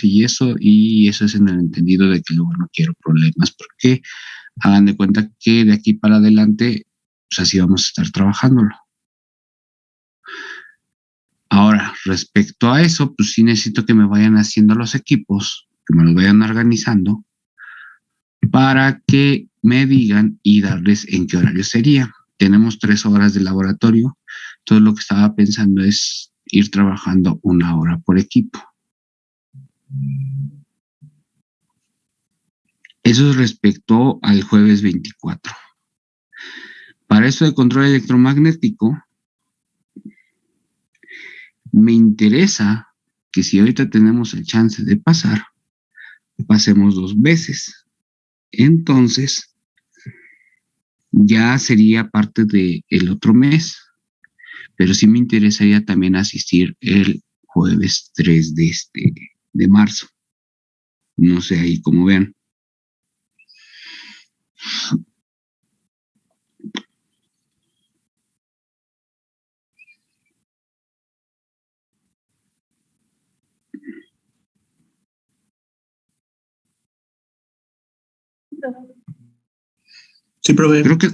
y eso es en el entendido de que luego no quiero problemas, porque hagan de cuenta que de aquí para adelante, pues así vamos a estar trabajándolo. Ahora, respecto a eso, pues sí necesito que me vayan haciendo los equipos, que me los vayan organizando, para que me digan y darles en qué horario sería. Tenemos 3 horas de laboratorio, todo lo que estaba pensando es ir trabajando 1 hora por equipo. Eso es respecto al jueves 24. Para eso de control electromagnético, me interesa que si ahorita tenemos el chance de pasar, pasemos 2 veces. Entonces, ya sería parte del otro mes, pero sí me interesaría también asistir el jueves 3 de marzo. No sé ahí como vean. Sí, profe. Creo que...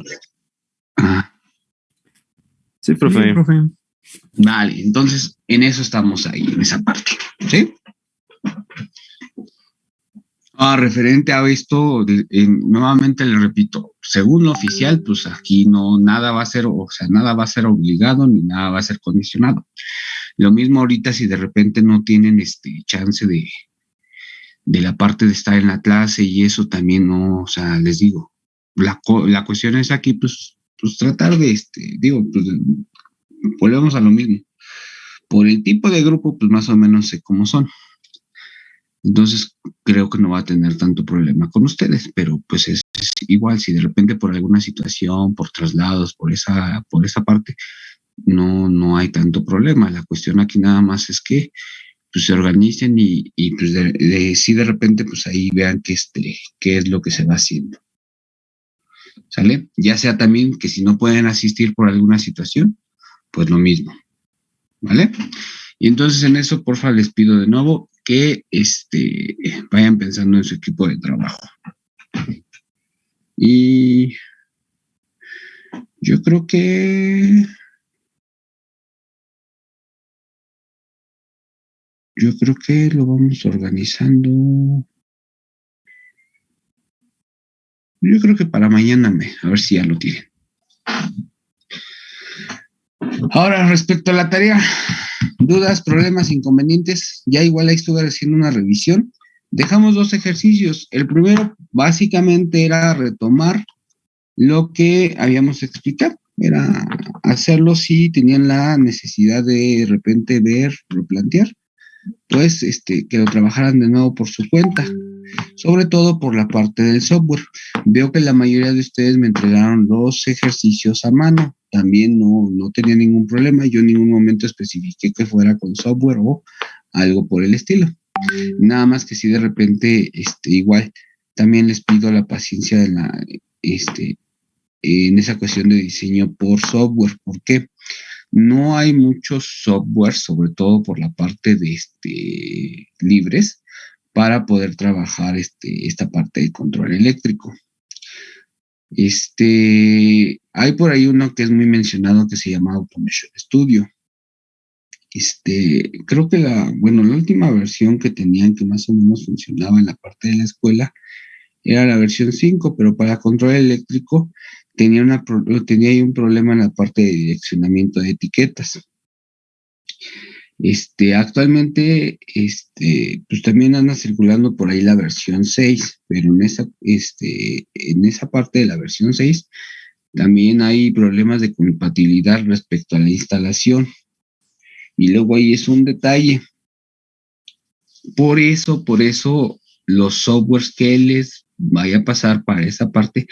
Sí, profe. Sí, profe. Vale, entonces en eso estamos ahí, en esa parte, ¿sí? Referente a esto, nuevamente le repito, según lo oficial, pues aquí no, nada va a ser, o sea, nada va a ser obligado ni nada va a ser condicionado. Lo mismo ahorita si de repente no tienen chance de la parte de estar en la clase y eso también no, o sea, les digo, la cuestión es aquí, pues tratar de, pues volvemos a lo mismo. Por el tipo de grupo, pues más o menos sé cómo son. Entonces, creo que no va a tener tanto problema con ustedes, pero pues es igual, si de repente por alguna situación, por traslados, por esa parte, no hay tanto problema. La cuestión aquí nada más es que pues se organicen y pues si de repente pues ahí vean qué es lo que se va haciendo. ¿Sale? Ya sea también que si no pueden asistir por alguna situación, pues lo mismo. ¿Vale? Y entonces en eso, porfa, les pido de nuevo que vayan pensando en su equipo de trabajo. Y yo creo que lo vamos organizando. Yo creo que para mañana a ver si ya lo tienen. Ahora, respecto a la tarea, dudas, problemas, inconvenientes, ya igual ahí estuve haciendo una revisión. Dejamos 2 ejercicios. El primero, básicamente, era retomar lo que habíamos explicado. Era hacerlo si tenían la necesidad de repente ver, replantear, pues que lo trabajaran de nuevo por su cuenta, sobre todo por la parte del software. Veo que la mayoría de ustedes me entregaron los ejercicios a mano, también no tenía ningún problema, yo en ningún momento especifiqué que fuera con software o algo por el estilo. Nada más que si de repente, igual, también les pido la paciencia de en esa cuestión de diseño por software. ¿Por qué? No hay muchos software, sobre todo por la parte de libres, para poder trabajar esta parte de control eléctrico. Hay por ahí uno que es muy mencionado que se llama Automation Studio. Creo que la última versión que tenían que más o menos funcionaba en la parte de la escuela era la versión 5, pero para control eléctrico tenía ahí un problema en la parte de direccionamiento de etiquetas. Actualmente, pues también anda circulando por ahí la versión 6, pero en esa parte de la versión 6 también hay problemas de compatibilidad respecto a la instalación. Y luego ahí es un detalle. Por eso, los softwares que les vaya a pasar para esa parte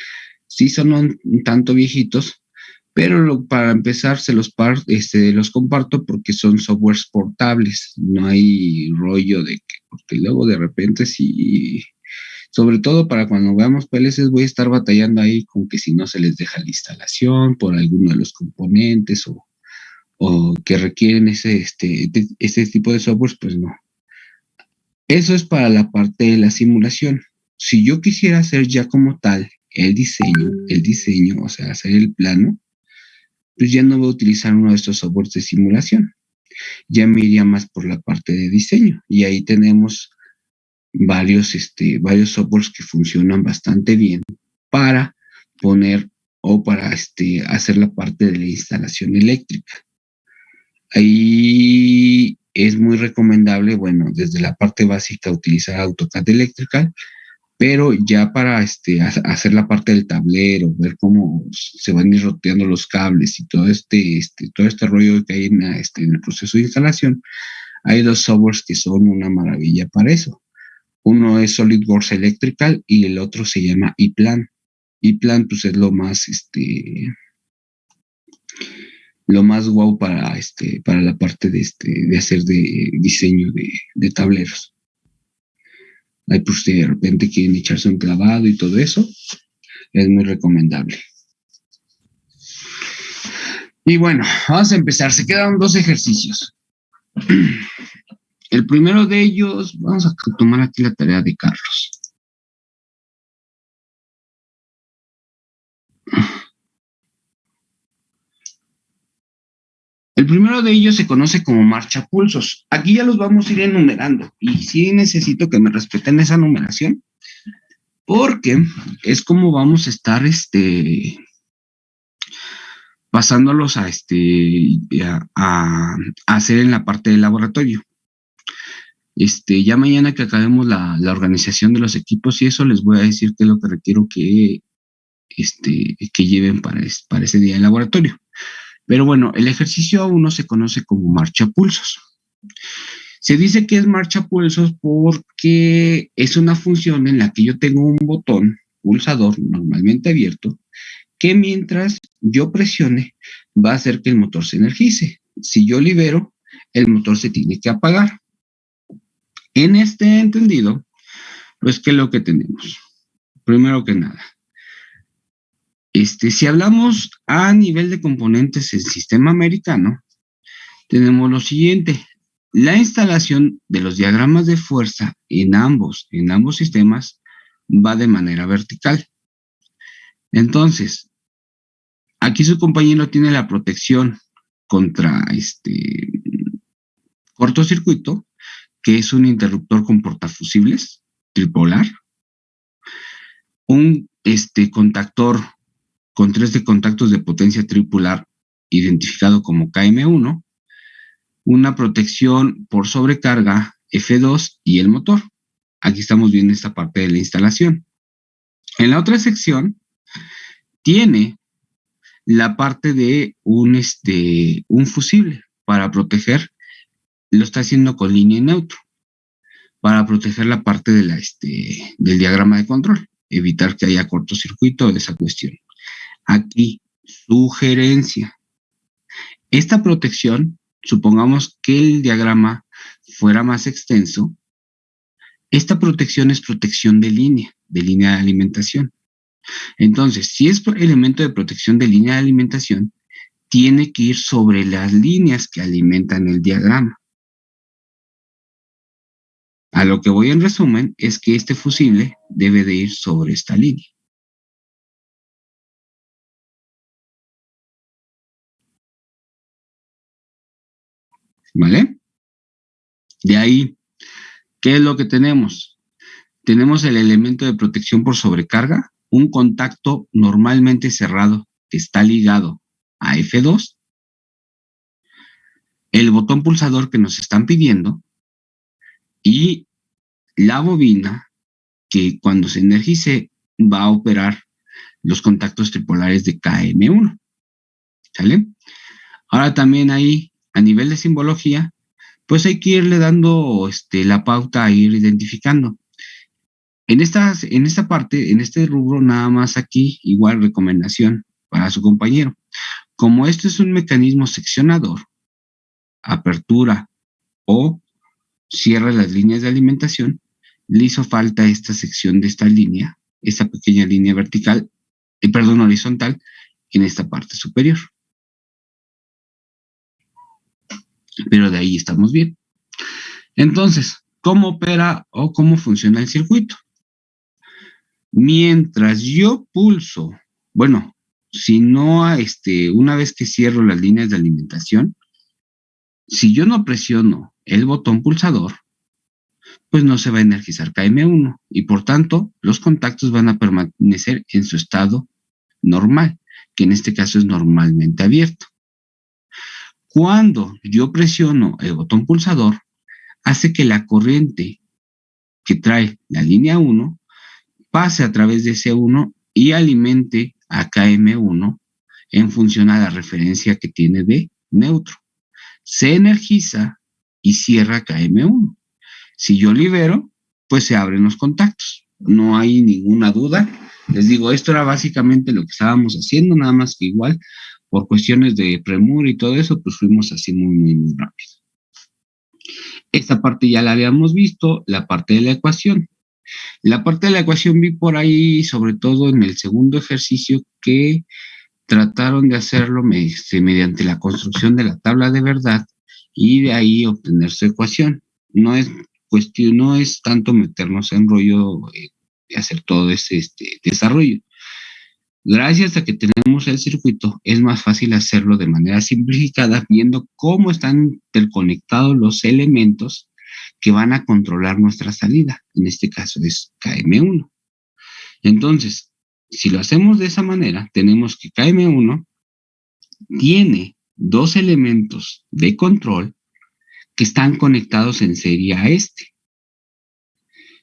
sí son un tanto viejitos, pero para empezar los comparto porque son softwares portables, no hay rollo de que, porque luego de repente sí, sobre todo para cuando veamos PLCs voy a estar batallando ahí con que si no se les deja la instalación por alguno de los componentes o que requieren ese tipo de softwares, pues no. Eso es para la parte de la simulación. Si yo quisiera hacer ya como tal el diseño, o sea, hacer el plano, pues ya no voy a utilizar uno de estos softwares de simulación. Ya me iría más por la parte de diseño. Y ahí tenemos varios softwares que funcionan bastante bien para poner o para hacer la parte de la instalación eléctrica. Ahí es muy recomendable, bueno, desde la parte básica utilizar AutoCAD Electrical, pero ya para hacer la parte del tablero, ver cómo se van a ir roteando los cables y todo este rollo que hay en el proceso de instalación, hay dos softwares que son una maravilla para eso. Uno es SolidWorks Electrical y el otro se llama ePlan. ePlan pues es lo más guau para la parte de hacer de diseño de tableros. Ahí pues de repente quieren echarse un clavado y todo eso, es muy recomendable. Y bueno, vamos a empezar. Se quedan 2 ejercicios. El primero de ellos, vamos a tomar aquí la tarea de Carlos. El primero de ellos se conoce como marcha pulsos. Aquí ya los vamos a ir enumerando y sí necesito que me respeten esa numeración porque es como vamos a estar pasándolos a hacer en la parte del laboratorio. Ya mañana que acabemos la organización de los equipos y eso, les voy a decir qué es lo que requiero que lleven para ese día de laboratorio. Pero bueno, el ejercicio 1 se conoce como marcha pulsos. Se dice que es marcha pulsos porque es una función en la que yo tengo un botón pulsador normalmente abierto que mientras yo presione va a hacer que el motor se energice. Si yo libero, el motor se tiene que apagar. En este entendido, pues, ¿qué es lo que tenemos? Primero que nada, si hablamos a nivel de componentes del sistema americano, tenemos lo siguiente. La instalación de los diagramas de fuerza en ambos sistemas va de manera vertical. Entonces, aquí su compañero tiene la protección contra cortocircuito, que es un interruptor con portafusibles tripolar, un contactor con 3 de contactos de potencia tripular identificado como KM1, una protección por sobrecarga F2 y el motor. Aquí estamos viendo esta parte de la instalación. En la otra sección tiene la parte de un fusible para proteger, lo está haciendo con línea neutro, para proteger la parte de del diagrama de control, evitar que haya cortocircuito de esa cuestión. Aquí, sugerencia. Esta protección, supongamos que el diagrama fuera más extenso, esta protección es protección de línea de alimentación. Entonces, si es elemento de protección de línea de alimentación, tiene que ir sobre las líneas que alimentan el diagrama. A lo que voy en resumen es que este fusible debe de ir sobre esta línea. ¿Vale? De ahí, ¿qué es lo que tenemos? Tenemos el elemento de protección por sobrecarga, un contacto normalmente cerrado que está ligado a F2, el botón pulsador que nos están pidiendo y la bobina que cuando se energice va a operar los contactos tripolares de KM1. ¿Sale? Ahora también ahí, a nivel de simbología, pues hay que irle dando la pauta a ir identificando. En esta parte, en este rubro, nada más aquí, igual recomendación para su compañero. Como esto es un mecanismo seccionador, apertura o cierra las líneas de alimentación, le hizo falta esta sección de esta línea, esta pequeña línea vertical, horizontal, en esta parte superior. Pero de ahí estamos bien. Entonces, cómo opera o cómo funciona el circuito. Mientras yo pulso, bueno, si no, una vez que cierro las líneas de alimentación, si yo no presiono el botón pulsador, pues no se va a energizar KM1 y por tanto los contactos van a permanecer en su estado normal, que en este caso es normalmente abierto. Cuando yo presiono el botón pulsador, hace que la corriente que trae la línea 1 pase a través de C1 y alimente a KM1 en función a la referencia que tiene de neutro. Se energiza y cierra KM1. Si yo libero, pues se abren los contactos. No hay ninguna duda. Les digo, esto era básicamente lo que estábamos haciendo, nada más que igual, por cuestiones de premura y todo eso, pues fuimos así muy rápido. Esta parte ya la habíamos visto, la parte de la ecuación. La parte de la ecuación vi por ahí, sobre todo en el segundo ejercicio, que trataron de hacerlo mediante la construcción de la tabla de verdad y de ahí obtener su ecuación. No es cuestión, no es tanto meternos en rollo de hacer todo ese desarrollo. Gracias a que tenemos el circuito, es más fácil hacerlo de manera simplificada, viendo cómo están interconectados los elementos que van a controlar nuestra salida. En este caso es KM1. Entonces, si lo hacemos de esa manera, tenemos que KM1 tiene dos elementos de control que están conectados en serie a este.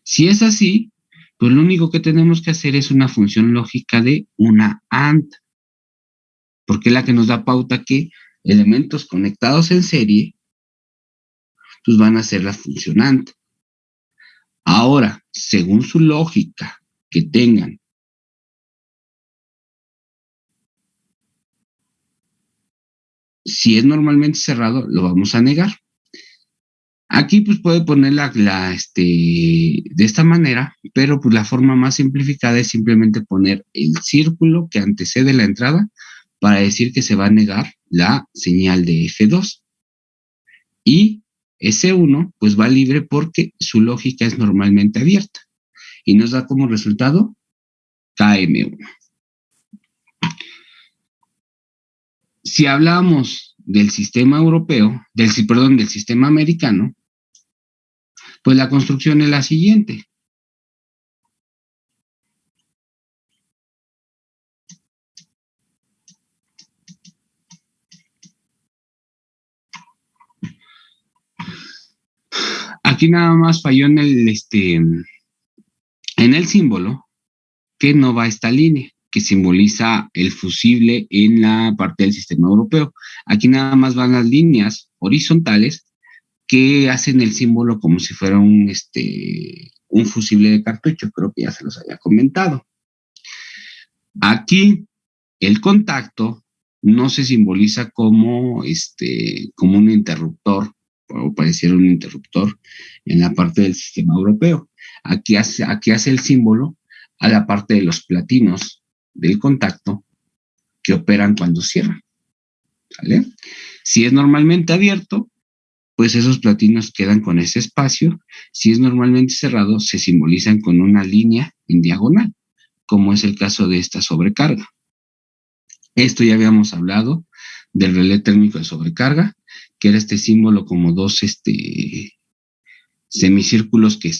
Si es así, pues lo único que tenemos que hacer es una función lógica de una AND, porque es la que nos da pauta que elementos conectados en serie pues van a ser la función AND. Ahora, según su lógica que tengan, si es normalmente cerrado, lo vamos a negar. Aquí pues puede poner de esta manera, pero pues la forma más simplificada es simplemente poner el círculo que antecede la entrada para decir que se va a negar la señal de F2. Y S1 pues va libre porque su lógica es normalmente abierta y nos da como resultado KM1. Si hablamos del sistema europeo, del sistema americano, pues la construcción es la siguiente. Aquí nada más falló en el símbolo que no va esta línea, que simboliza el fusible en la parte del sistema europeo. Aquí nada más van las líneas horizontales que hacen el símbolo como si fuera un fusible de cartucho, creo que ya se los había comentado. Aquí el contacto no se simboliza como un interruptor, o pareciera un interruptor en la parte del sistema europeo. Aquí hace el símbolo a la parte de los platinos del contacto que operan cuando cierran. ¿Vale? Si es normalmente abierto, pues esos platinos quedan con ese espacio. Si es normalmente cerrado, se simbolizan con una línea en diagonal, como es el caso de esta sobrecarga. Esto ya habíamos hablado del relé térmico de sobrecarga, que era este símbolo como dos semicírculos que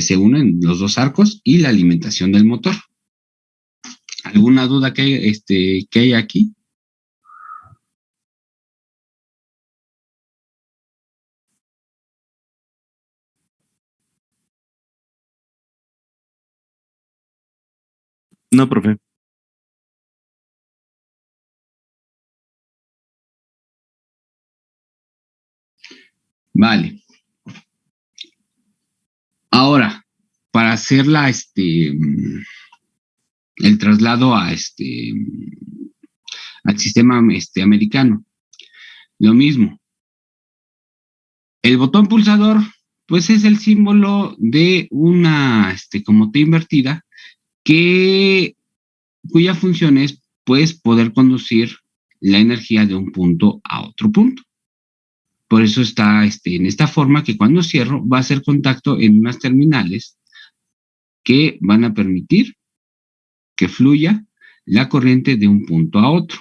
se unen, los dos arcos, y la alimentación del motor. ¿Alguna duda que hay aquí? No, profe. Vale. Ahora, para hacer el traslado al sistema americano, lo mismo. El botón pulsador, pues es el símbolo de una como T invertida, cuya función es pues poder conducir la energía de un punto a otro punto. Por eso está en esta forma que cuando cierro va a hacer contacto en unas terminales que van a permitir que fluya la corriente de un punto a otro.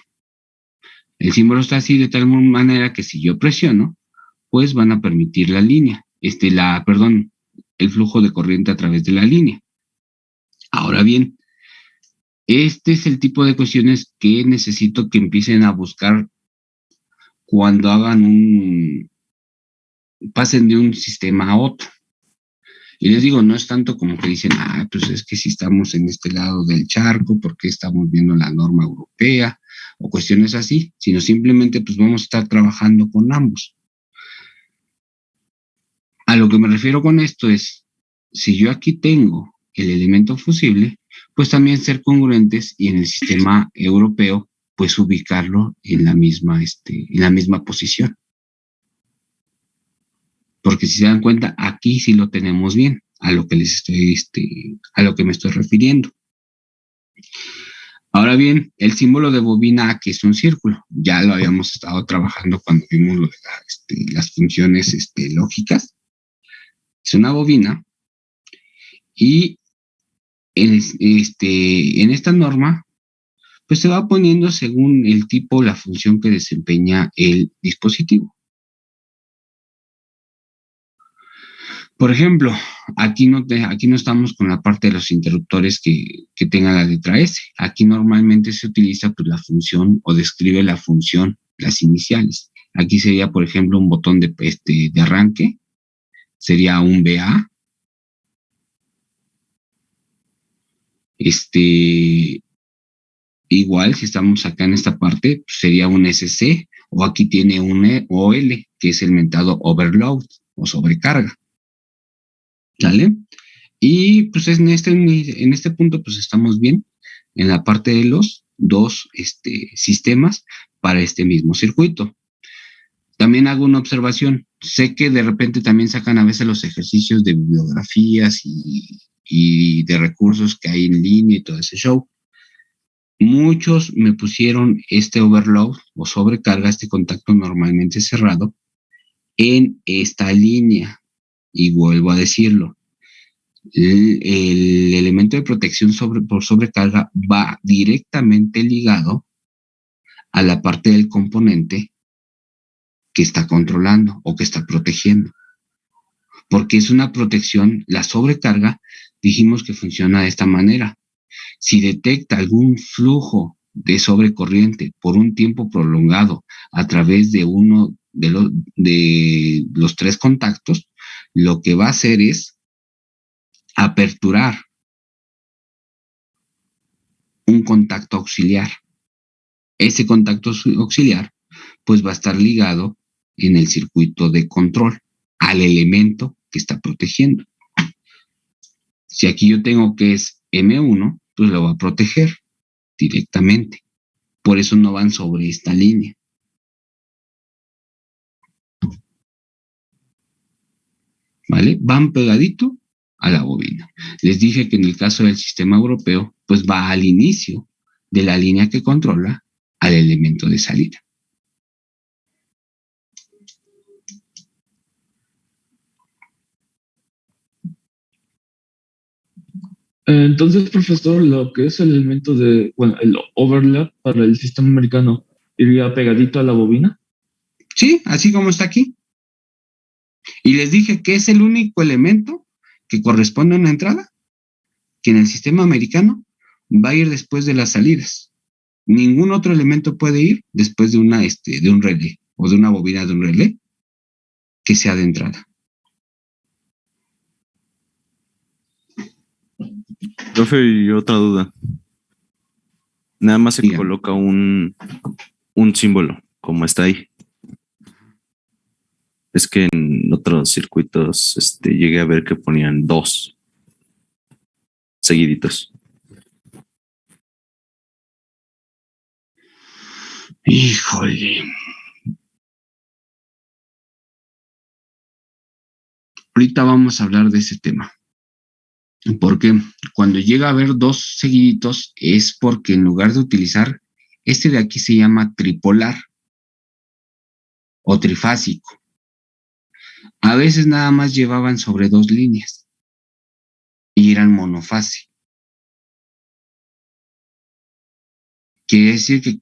El símbolo está así de tal manera que si yo presiono, pues van a permitir la línea, el flujo de corriente a través de la línea. Ahora bien, este es el tipo de cuestiones que necesito que empiecen a buscar cuando pasen de un sistema a otro. Y les digo, no es tanto como que dicen, pues es que si estamos en este lado del charco, ¿por qué estamos viendo la norma europea? O cuestiones así, sino simplemente pues vamos a estar trabajando con ambos. A lo que me refiero con esto es, si yo aquí tengo el elemento fusible, pues también ser congruentes y en el sistema europeo, pues ubicarlo en la misma posición. Porque si se dan cuenta, aquí sí lo tenemos bien, a lo que a lo que me estoy refiriendo. Ahora bien, el símbolo de bobina aquí es un círculo. Ya lo habíamos estado trabajando cuando vimos lo de las funciones lógicas. Es una bobina y en esta norma, pues se va poniendo según el tipo, la función que desempeña el dispositivo. Por ejemplo, aquí no estamos con la parte de los interruptores que tenga la letra S. Aquí normalmente se utiliza pues, la función o describe la función, las iniciales. Aquí sería, por ejemplo, un botón de arranque, sería un BA. Igual, si estamos acá en esta parte, pues, sería un SC, o aquí tiene un OL, que es el mentado overload o sobrecarga. ¿Sale? Y pues en este punto pues estamos bien en la parte de los dos sistemas para este mismo circuito. También hago una observación. Sé que de repente también sacan a veces los ejercicios de bibliografías y de recursos que hay en línea y todo ese show. Muchos me pusieron este overload o sobrecarga, este contacto normalmente cerrado, en esta línea. Y vuelvo a decirlo, el elemento de protección por sobrecarga va directamente ligado a la parte del componente que está controlando o que está protegiendo. Porque es una protección, la sobrecarga, dijimos que funciona de esta manera. Si detecta algún flujo de sobrecorriente por un tiempo prolongado a través de uno de los tres contactos, lo que va a hacer es aperturar un contacto auxiliar. Ese contacto auxiliar pues va a estar ligado en el circuito de control al elemento que está protegiendo. Si aquí yo tengo que es M1, pues lo va a proteger directamente. Por eso no van sobre esta línea. ¿Vale? Van pegadito a la bobina. Les dije que en el caso del sistema europeo, pues va al inicio de la línea que controla al elemento de salida. Entonces, profesor, lo que es el elemento el overlap para el sistema americano, ¿iría pegadito a la bobina? Sí, así como está aquí. Y les dije que es el único elemento que corresponde a una entrada que en el sistema americano va a ir después de las salidas. Ningún otro elemento puede ir después de un relé o de una bobina de un relé que sea de entrada. Profe, y otra duda. Nada más se Dígame. coloca un símbolo, como está ahí. Es que en otros circuitos llegué a ver que ponían 2 seguiditos. Híjole. Ahorita vamos a hablar de ese tema. Porque cuando llega a haber 2 seguiditos es porque en lugar de utilizar, este de aquí se llama tripolar o trifásico. A veces nada más llevaban sobre 2 líneas y eran monofase. Quiere decir que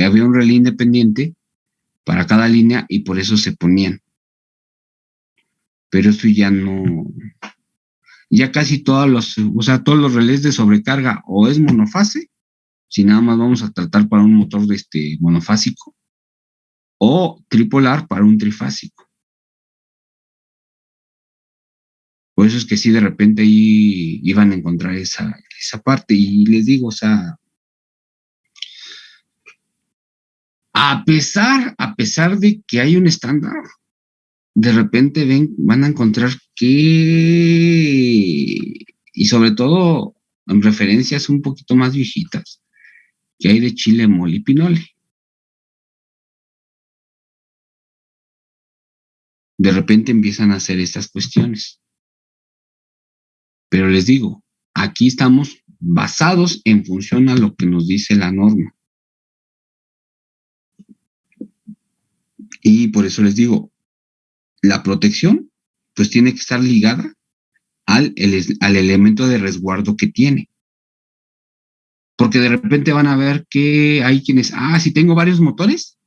había un relé independiente para cada línea y por eso se ponían. Pero eso ya no, ya casi todos los relés de sobrecarga o es monofase, si nada más vamos a tratar para un motor de monofásico, o tripolar para un trifásico. Por eso es que sí, de repente ahí iban a encontrar esa parte. Y les digo, o sea, a pesar de que hay un estándar, de repente van a encontrar y sobre todo en referencias un poquito más viejitas, que hay de chile, mole y pinole. De repente empiezan a hacer estas cuestiones. Pero les digo, aquí estamos basados en función a lo que nos dice la norma. Y por eso les digo, la protección pues tiene que estar ligada al elemento de resguardo que tiene. Porque de repente van a ver que hay quienes, si tengo varios motores,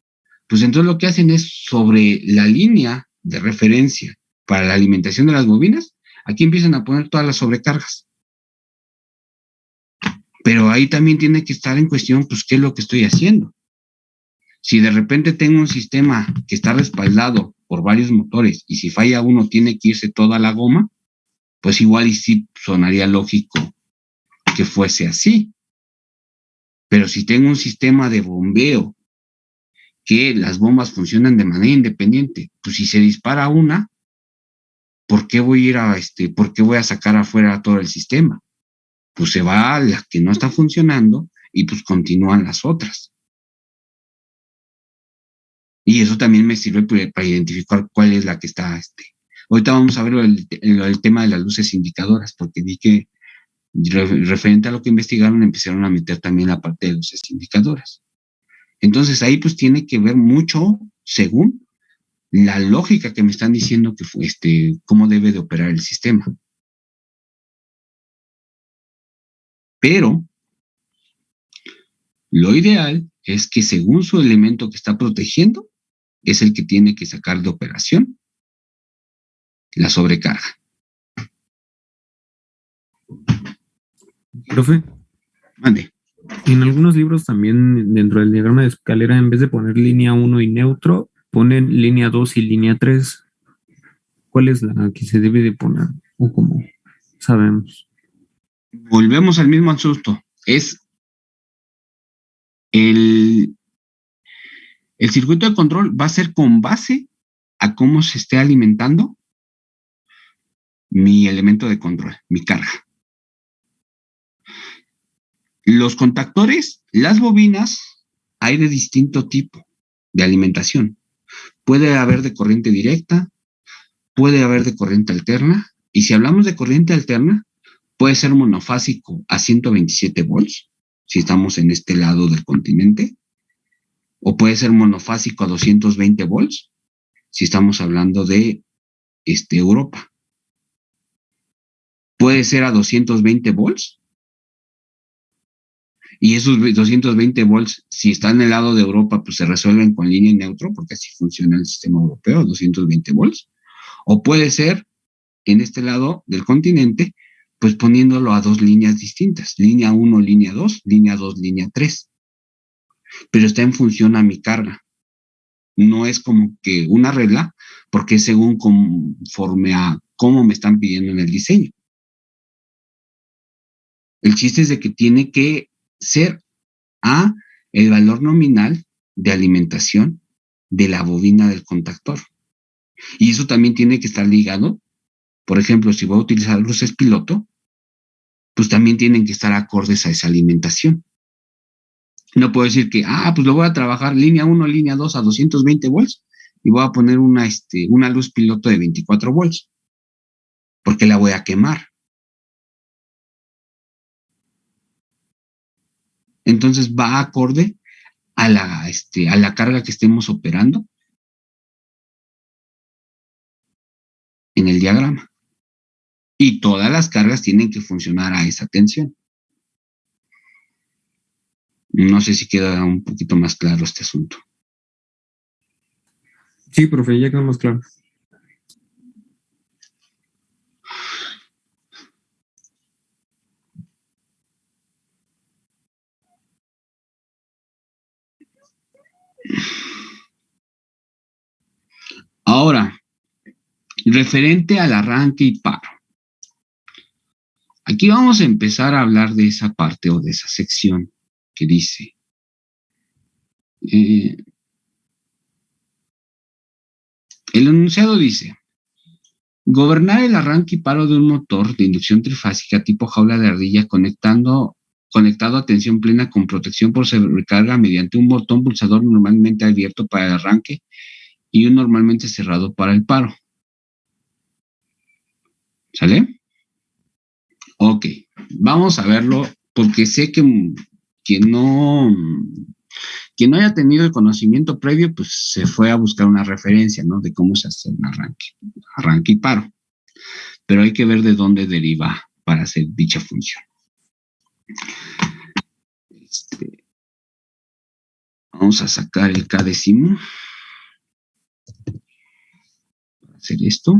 pues entonces lo que hacen es sobre la línea de referencia para la alimentación de las bobinas, aquí empiezan a poner todas las sobrecargas. Pero ahí también tiene que estar en cuestión, pues, ¿qué es lo que estoy haciendo? Si de repente tengo un sistema que está respaldado por varios motores y si falla uno tiene que irse toda la goma, pues igual y sí sonaría lógico que fuese así. Pero si tengo un sistema de bombeo que las bombas funcionan de manera independiente, pues si se dispara una, ¿por qué voy a ir por qué voy a sacar afuera todo el sistema? Pues se va a la que no está funcionando y pues continúan las otras. Y eso también me sirve para identificar cuál es la que está. Ahorita vamos a ver el tema de las luces indicadoras, porque vi que referente a lo que investigaron empezaron a meter también la parte de luces indicadoras. Entonces ahí pues tiene que ver mucho según la lógica que me están diciendo que cómo debe de operar el sistema. Pero lo ideal es que según su elemento que está protegiendo, es el que tiene que sacar de operación la sobrecarga. Profe, Mande. en algunos libros también dentro del diagrama de escalera, en vez de poner línea 1 y neutro, ponen línea 2 y línea 3. ¿Cuál es la que se debe de poner? O como sabemos. Volvemos al mismo asunto. Es el circuito de control va a ser con base a cómo se esté alimentando mi elemento de control, mi carga. Los contactores, las bobinas, hay de distinto tipo de alimentación. Puede haber de corriente directa, puede haber de corriente alterna, y si hablamos de corriente alterna, puede ser monofásico a 127 volts, si estamos en este lado del continente, o puede ser monofásico a 220 volts, si estamos hablando de Europa. Puede ser a 220 volts, y esos 220 volts, si están en el lado de Europa, pues se resuelven con línea neutro, porque así funciona el sistema europeo, 220 volts. O puede ser en este lado del continente, pues poniéndolo a 2 líneas distintas, línea 1, línea 2, línea 2, línea 3. Pero está en función a mi carga. No es como que una regla, porque es según conforme a cómo me están pidiendo en el diseño. El chiste es de que tiene que ser a el valor nominal de alimentación de la bobina del contactor. Y eso también tiene que estar ligado. Por ejemplo, si voy a utilizar luces piloto, pues también tienen que estar acordes a esa alimentación. No puedo decir que, pues lo voy a trabajar línea 1, línea 2 a 220 volts y voy a poner una luz piloto de 24 volts, porque la voy a quemar. Entonces va acorde a la carga que estemos operando en el diagrama. Y todas las cargas tienen que funcionar a esa tensión. No sé si queda un poquito más claro este asunto. Sí, profe, ya quedó más claro. Ahora, referente al arranque y paro. Aquí vamos a empezar a hablar de esa parte o de esa sección que dice, el enunciado dice, gobernar el arranque y paro de un motor de inducción trifásica tipo jaula de ardilla conectado a tensión plena con protección por sobrecarga mediante un botón pulsador normalmente abierto para el arranque y un normalmente cerrado para el paro. ¿Sale? Ok, vamos a verlo porque sé que quien no haya tenido el conocimiento previo, pues se fue a buscar una referencia, ¿no? De cómo se hace un arranque y paro. Pero hay que ver de dónde deriva para hacer dicha función. Vamos a sacar el K décimo. Para hacer esto.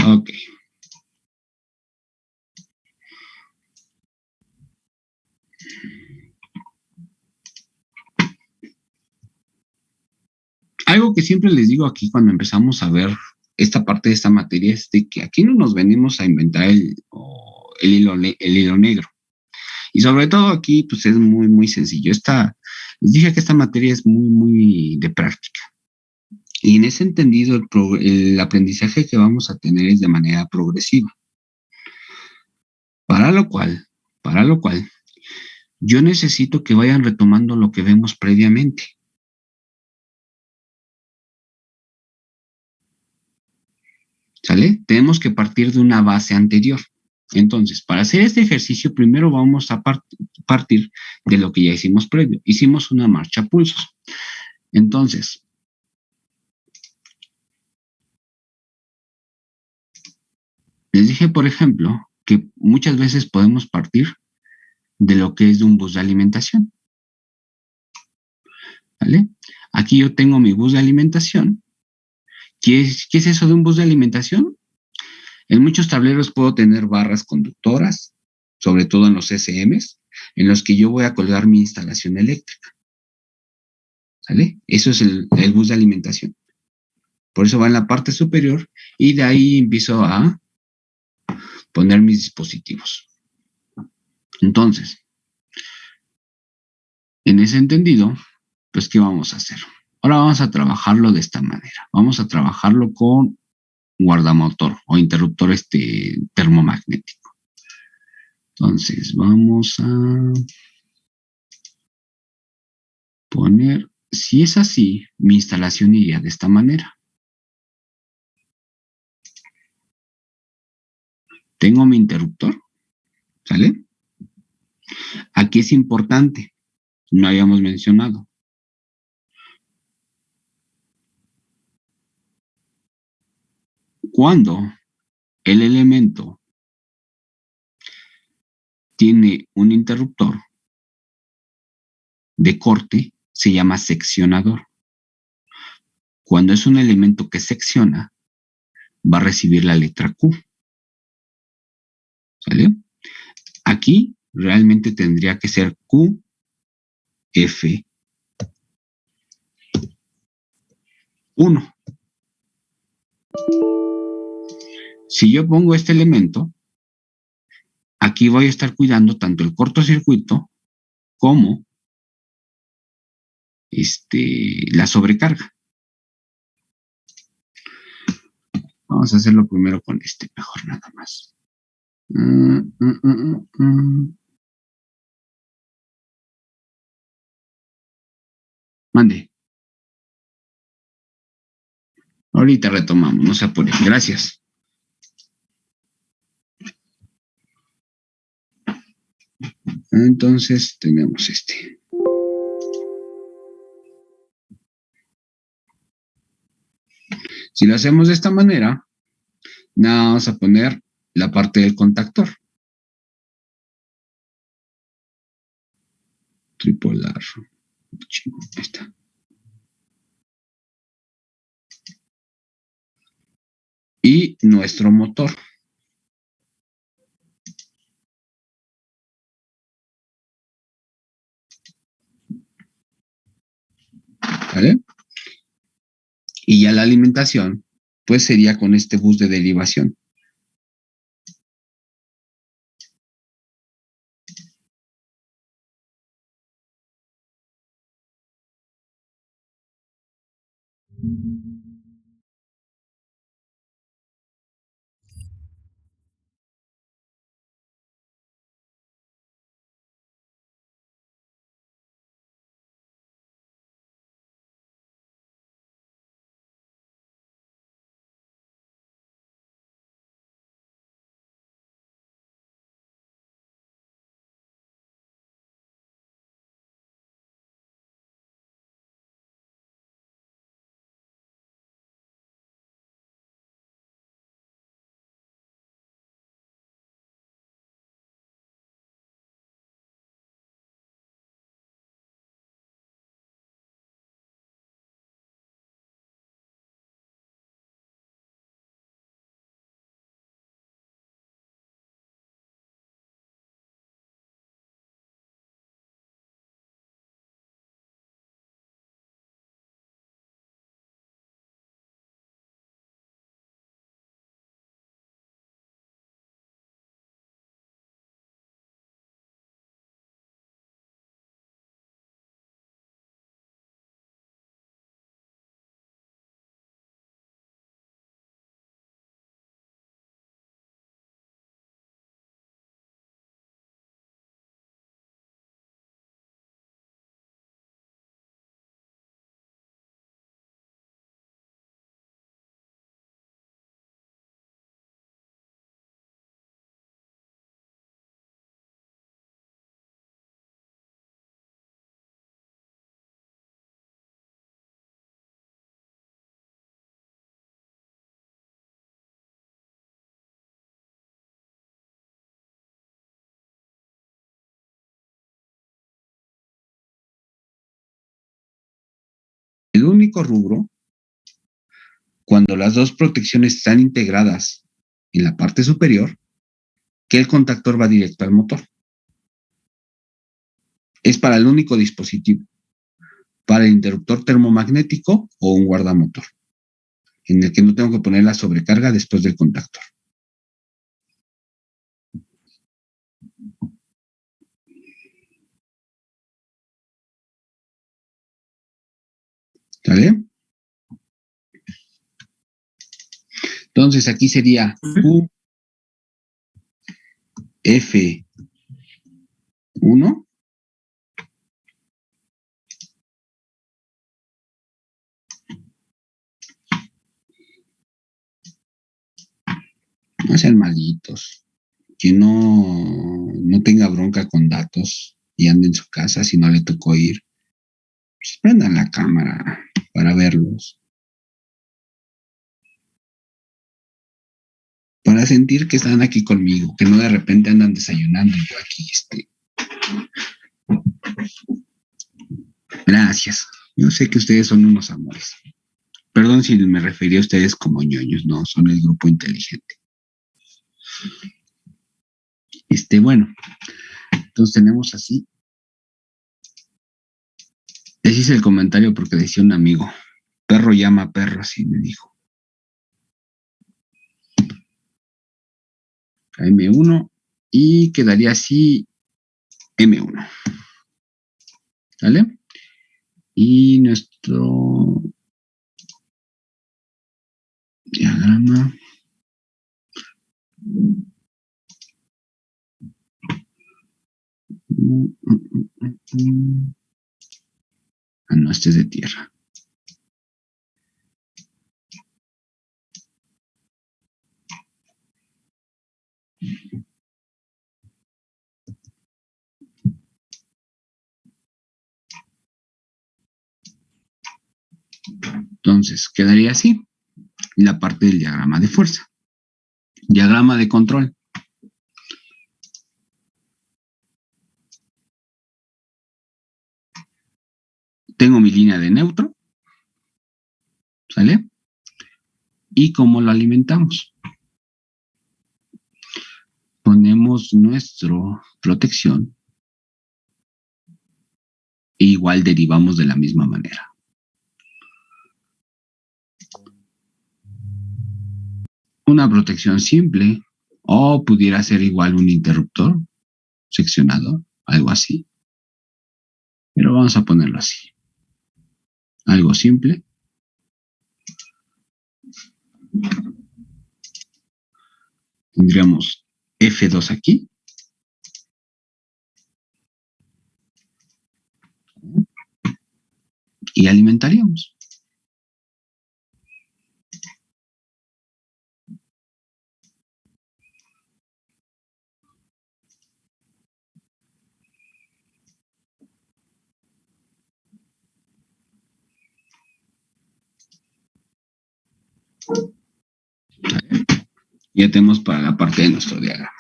Ok. Algo que siempre les digo aquí cuando empezamos a ver esta parte de esta materia es de que aquí no nos venimos a inventar el hilo negro. Y sobre todo aquí, pues es muy, muy sencillo. Les dije que esta materia es muy, muy de práctica. Y en ese entendido, el aprendizaje que vamos a tener es de manera progresiva. Para lo cual, yo necesito que vayan retomando lo que vemos previamente. ¿Sale? Tenemos que partir de una base anterior. Entonces, para hacer este ejercicio, primero vamos a partir de lo que ya hicimos previo. Hicimos una marcha a pulsos. Entonces, les dije, por ejemplo, que muchas veces podemos partir de lo que es de un bus de alimentación. ¿Vale? Aquí yo tengo mi bus de alimentación. ¿Qué es eso de un bus de alimentación? En muchos tableros puedo tener barras conductoras, sobre todo en los SMs, en los que yo voy a colgar mi instalación eléctrica. ¿Sale? Eso es el bus de alimentación. Por eso va en la parte superior y de ahí empiezo a poner mis dispositivos. Entonces, en ese entendido, pues, ¿qué vamos a hacer? Ahora vamos a trabajarlo de esta manera. Vamos a trabajarlo con guardamotor o interruptor termomagnético. Entonces, vamos a poner, si es así, mi instalación iría de esta manera. Tengo mi interruptor, ¿sale? Aquí es importante, no habíamos mencionado. Cuando el elemento tiene un interruptor de corte, se llama seccionador. Cuando es un elemento que secciona, va a recibir la letra Q. ¿Sale? Aquí realmente tendría que ser Q, F, 1. Si yo pongo este elemento, aquí voy a estar cuidando tanto el cortocircuito como la sobrecarga. Vamos a hacerlo primero con mejor nada más. Mande. Ahorita retomamos, no se apuren. Gracias. Entonces tenemos Si lo hacemos de esta manera, nada, vamos a poner la parte del contactor. Tripolar. Ahí está. Y nuestro motor. ¿Vale? Y ya la alimentación, pues sería con este bus de derivación. El único rubro, cuando las dos protecciones están integradas en la parte superior, que el contactor va directo al motor. Es para el único dispositivo, para el interruptor termomagnético o un guardamotor, en el que no tengo que poner la sobrecarga después del contactor. ¿Vale? Entonces aquí sería QF1 no sean malitos, que no tenga bronca con datos y ande en su casa si no le tocó ir. Pues prendan la cámara para verlos. Para sentir que están aquí conmigo, que no de repente andan desayunando y yo aquí Gracias. Yo sé que ustedes son unos amores. Perdón si me refería a ustedes como ñoños, no, son el grupo inteligente. Bueno, entonces tenemos así. Ese es el comentario porque decía un amigo, perro llama a perro, así me dijo. M1 y quedaría así M1. ¿Vale? Y nuestro diagrama no, este es de tierra. Entonces, quedaría así la parte del diagrama de fuerza. Diagrama de control. Tengo mi línea de neutro, ¿sale? ¿Y cómo lo alimentamos? Ponemos nuestra protección e igual derivamos de la misma manera. Una protección simple o pudiera ser igual un interruptor seccionador, algo así. Pero vamos a ponerlo así. Algo simple. Tendríamos F2 aquí. Y alimentaríamos. Ya tenemos para la parte de nuestro diagrama.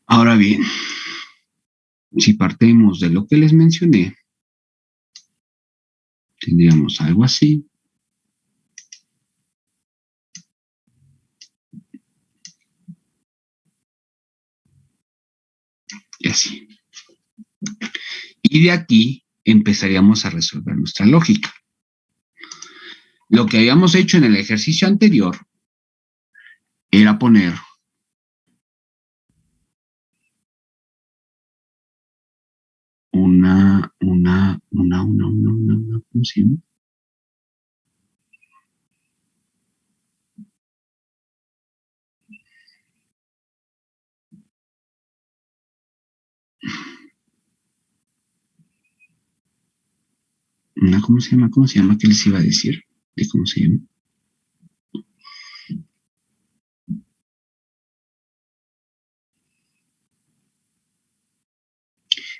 Ahora bien, si partimos de lo que les mencioné, tendríamos algo así. Y así. Y de aquí empezaríamos a resolver nuestra lógica. Lo que habíamos hecho en el ejercicio anterior era poner una, ¿cómo se llama? ¿Cómo se llama? ¿Cómo se llama? ¿Qué les iba a decir? ¿De cómo se llama?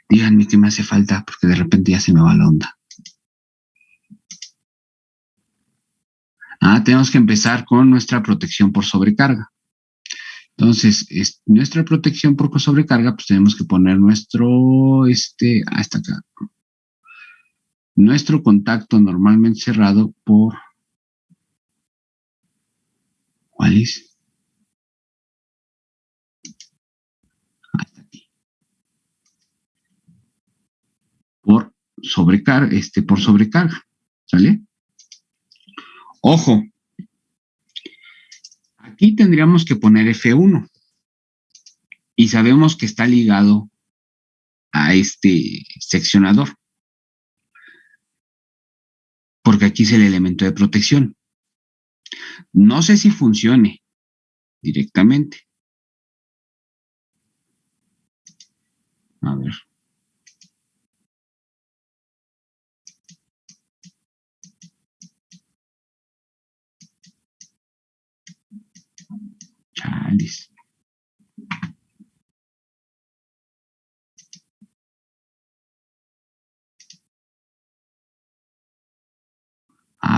Díganme qué me hace falta, porque de repente ya se me va la onda. Tenemos que empezar con nuestra protección por sobrecarga. Entonces, nuestra protección por sobrecarga, pues tenemos que poner nuestro, hasta acá. Nuestro contacto normalmente cerrado por, ¿cuál es? Hasta aquí. Por sobrecarga, ¿sale? Ojo, aquí tendríamos que poner F1 y sabemos que está ligado a este seccionador, porque aquí es el elemento de protección. No sé si funcione directamente. A ver. Chales.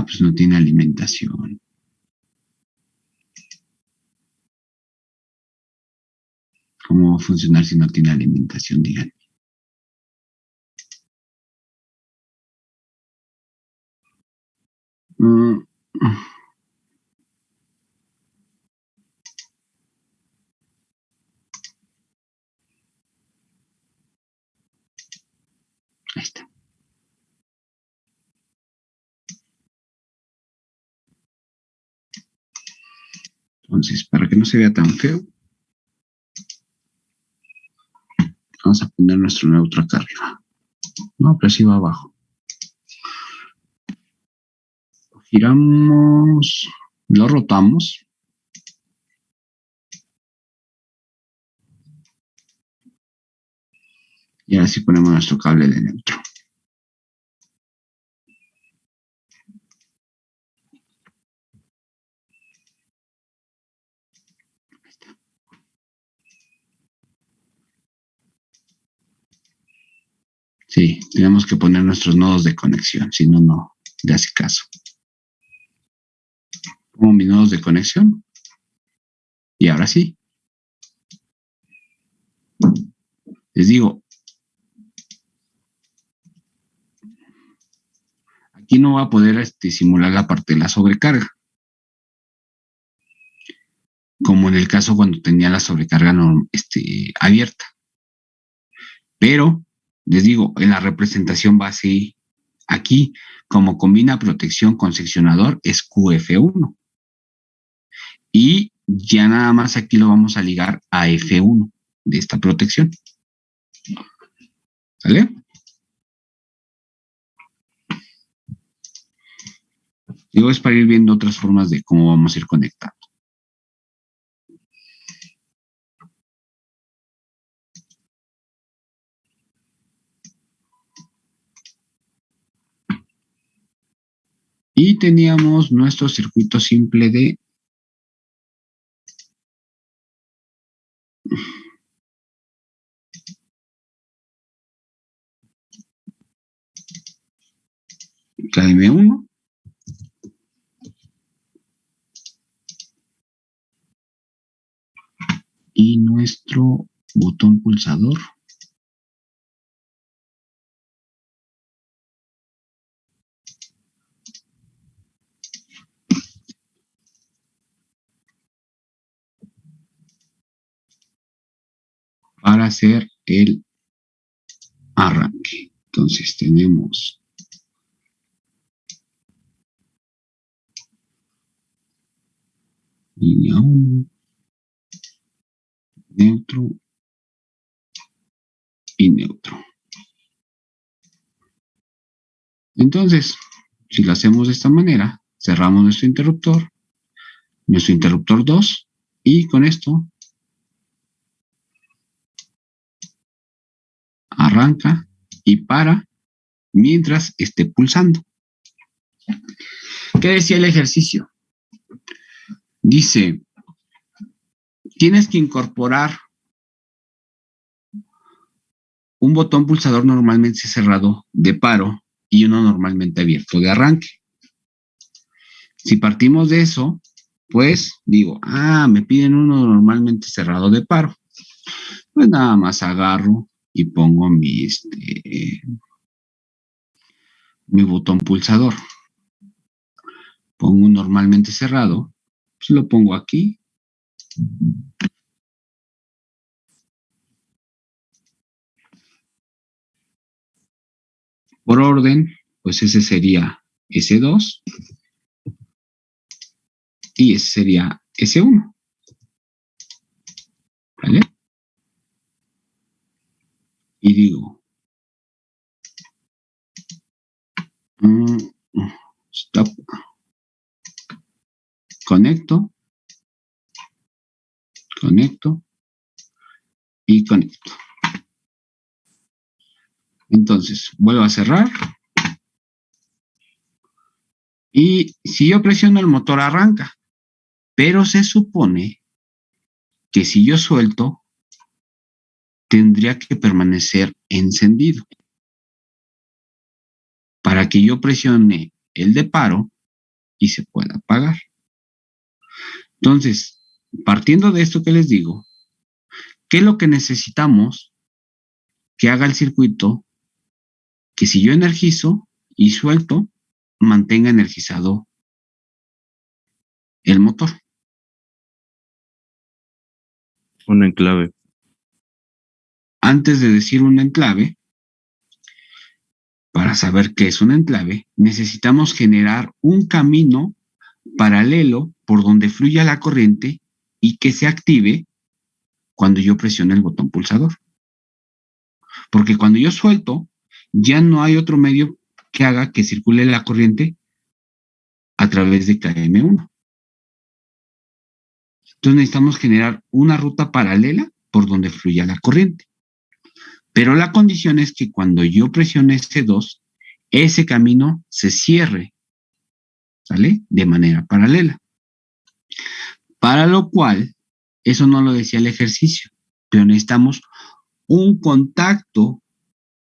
Pues no tiene alimentación. ¿Cómo va a funcionar si no tiene alimentación? Díganme. Ahí está. Entonces, para que no se vea tan feo, vamos a poner nuestro neutro acá arriba. No, pero sí va abajo. Giramos, lo rotamos. Y ahora sí ponemos nuestro cable de neutro. Sí, tenemos que poner nuestros nodos de conexión, si no, no le hace caso. Pongo mis nodos de conexión. Y ahora sí. Les digo, aquí no va a poder simular la parte de la sobrecarga. Como en el caso cuando tenía la sobrecarga abierta. Pero, les digo, en la representación base aquí, como combina protección con seccionador, es QF1. Y ya nada más aquí lo vamos a ligar a F1 de esta protección. ¿Sale? Digo, es para ir viendo otras formas de cómo vamos a ir conectando. Y teníamos nuestro circuito simple de KM1 y nuestro botón pulsador para hacer el arranque. Entonces tenemos línea 1, neutro y neutro. Entonces, si lo hacemos de esta manera, cerramos nuestro interruptor 2, y con esto arranca y para mientras esté pulsando. ¿Qué decía el ejercicio? Dice, tienes que incorporar un botón pulsador normalmente cerrado de paro y uno normalmente abierto de arranque. Si partimos de eso, pues digo, me piden uno normalmente cerrado de paro. Pues nada más agarro y pongo mi botón pulsador. Pongo un normalmente cerrado, pues lo pongo aquí. Por orden, pues ese sería S2 y ese sería S1. ¿Vale? Y digo, stop, conecto y conecto. Entonces, vuelvo a cerrar. Y si yo presiono el motor arranca, pero se supone que si yo suelto, tendría que permanecer encendido para que yo presione el de paro y se pueda apagar. Entonces, partiendo de esto que les digo, ¿qué es lo que necesitamos que haga el circuito? Que si yo energizo y suelto, mantenga energizado el motor. Un enclave. Antes de decir un enclave, para saber qué es un enclave, necesitamos generar un camino paralelo por donde fluya la corriente y que se active cuando yo presione el botón pulsador. Porque cuando yo suelto, ya no hay otro medio que haga que circule la corriente a través de KM1. Entonces necesitamos generar una ruta paralela por donde fluya la corriente. Pero la condición es que cuando yo presione S2, ese camino se cierre, ¿sale? De manera paralela. Para lo cual, eso no lo decía el ejercicio, pero necesitamos un contacto